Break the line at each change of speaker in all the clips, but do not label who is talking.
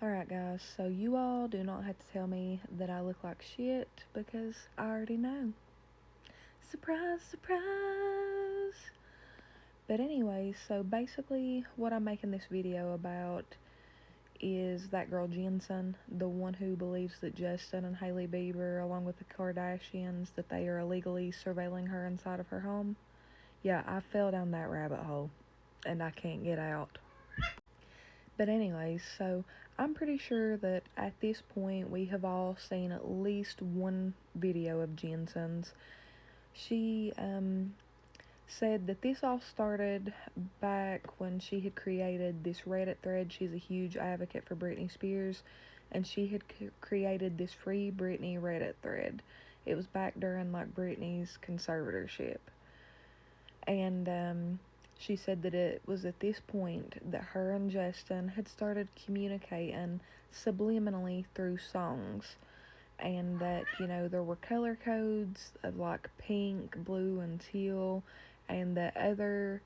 Alright guys, so you all do not have to tell me that I look like shit because I already know. Surprise, surprise! But anyway, so basically what I'm making this video about is that girl Jensen, the one who believes that Justin and Hailey Bieber, along with the Kardashians, that they are illegally surveilling her inside of her home. Yeah, I fell down that rabbit hole and I can't get out. But anyways, so I'm pretty sure that at this point we have all seen at least one video of Jensen's. She said that this all started back when she had created this Reddit thread. She's a huge advocate for Britney Spears, and she had created this Free Britney Reddit thread. It was back during like Britney's conservatorship. And she said that it was at this point that her and Justin had started communicating subliminally through songs, and that, you know, there were color codes of like pink, blue, and teal, and that other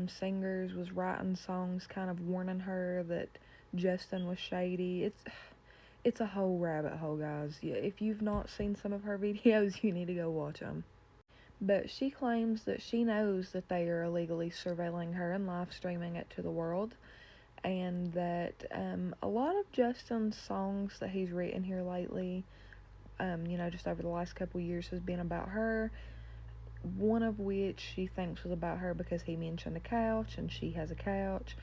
singers was writing songs kind of warning her that Justin was shady. It's a whole rabbit hole, guys. Yeah, if you've not seen some of her videos, you need to go watch them. But she claims that she knows that they are illegally surveilling her and live streaming it to the world, and that a lot of Justin's songs that he's written here lately, just over the last couple years, has been about her. One of which she thinks was about her because he mentioned a couch, and she has a couch.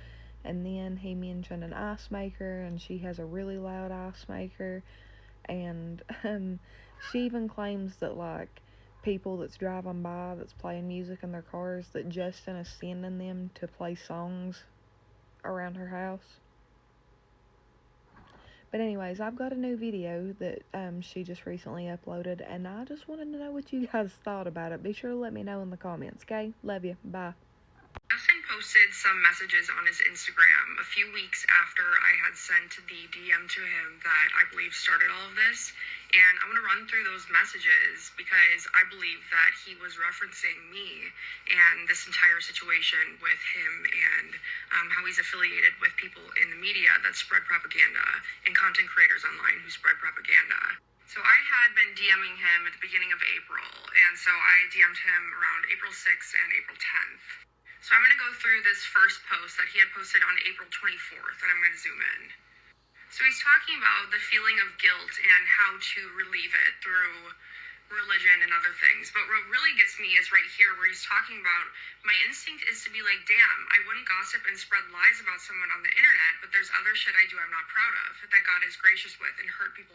And then he mentioned an ice maker, and she has a really loud ice maker. And she even claims that, like, people that's driving by that's playing music in their cars, that Justin is sending them to play songs around her house. But anyways, I've got a new video that she just recently uploaded, and I just wanted to know what you guys thought about it. Be sure to let me know in the comments, okay? Love you. Bye.
Justin posted some messages on his Instagram a few weeks after I had sent the DM to him that I believe started all of this. And I want to run through those messages because I believe that he was referencing me and this entire situation with him, and how he's affiliated with people in the media that spread propaganda and content creators online who spread propaganda. So I had been DMing him at the beginning of April, and so I DM'd him around April 6th and April 10th. So I'm going to go through this first post that he had posted on April 24th, and I'm going to zoom in. So he's talking about the feeling of guilt and how to relieve it through religion and other things. But what really gets me is right here where he's talking about, my instinct is to be like, damn, I wouldn't gossip and spread lies about someone on the internet, but there's other shit I do I'm not proud of, that God is gracious with, and hurt people.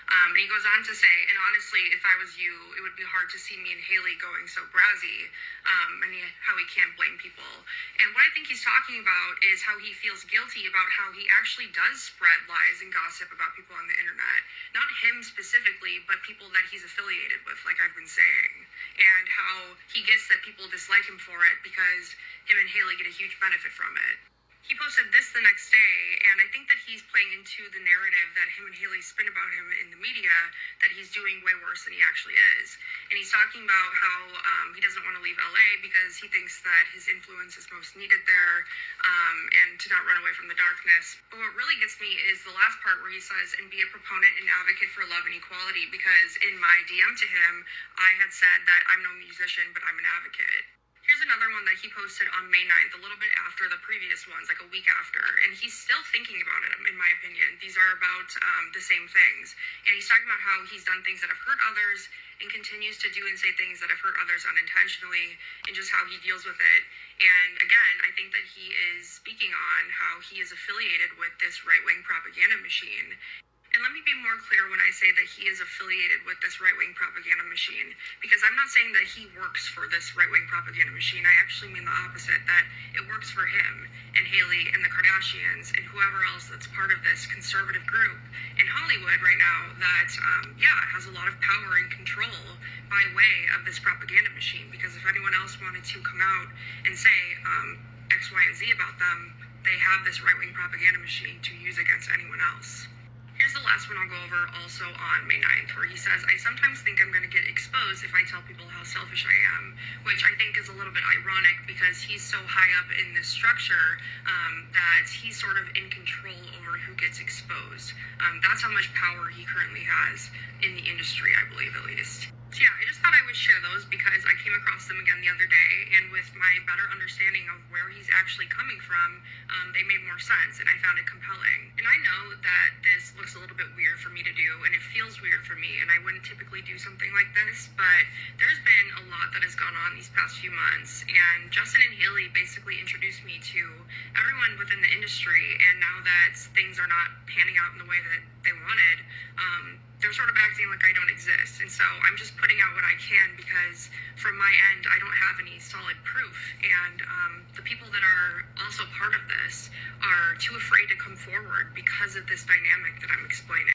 And he goes on to say, and honestly, if I was you, it would be hard to see me and Hailey going so brazy, and how he can't blame people. And what I think he's talking about is how he feels guilty about how he actually does spread lies and gossip about people on the internet. Not him specifically, but people that he's affiliated with, like I've been saying. And how he gets that people dislike him for it because him and Hailey get a huge benefit from it. He posted this the next day, and I think that he's playing into the narrative that him and Hailey spin about him in the media, that he's doing way worse than he actually is. And he's talking about how he doesn't want to leave LA because he thinks that his influence is most needed there, and to not run away from the darkness. But what really gets me is the last part where he says, and be a proponent and advocate for love and equality, because in my DM to him, I had said that I'm no musician, but I'm an advocate. Here's another one that he posted on May 9th, a little bit after the previous ones, like a week after. And he's still thinking about it, in my opinion. These are about the same things. And he's talking about how he's done things that have hurt others and continues to do and say things that have hurt others unintentionally, and just how he deals with it. And again, I think that he is speaking on how he is affiliated with this right-wing propaganda machine. And let me be more clear when I say that he is affiliated with this right-wing propaganda machine, because I'm not saying that he works for this right-wing propaganda machine. I actually mean the opposite, that it works for him and Hailey and the Kardashians and whoever else that's part of this conservative group in Hollywood right now that, has a lot of power and control by way of this propaganda machine. Because if anyone else wanted to come out and say X, Y, and Z about them, they have this right-wing propaganda machine to use against anyone else. Here's the last one I'll go over, also on May 9th, where he says, I sometimes think I'm going to get exposed if I tell people how selfish I am, which I think is a little bit ironic because he's so high up in this structure that he's sort of in control over someone who gets exposed. That's how much power he currently has in the industry, I believe, at least. So yeah, I just thought I would share those because I came across them again the other day, and with my better understanding of where he's actually coming from, they made more sense, and I found it compelling. And I know that this looks a little bit weird for me to do, and it feels weird for me, and I wouldn't typically do something like this, but there's been a lot that has gone on these past few months, and Justin and Haley basically introduced me to everyone within the industry, and now that things are not panning out in the way that they wanted, they're sort of acting like I don't exist. And so I'm just putting out what I can because from my end, I don't have any solid proof. And the people that are also part of this are too afraid to come forward because of this dynamic that I'm explaining.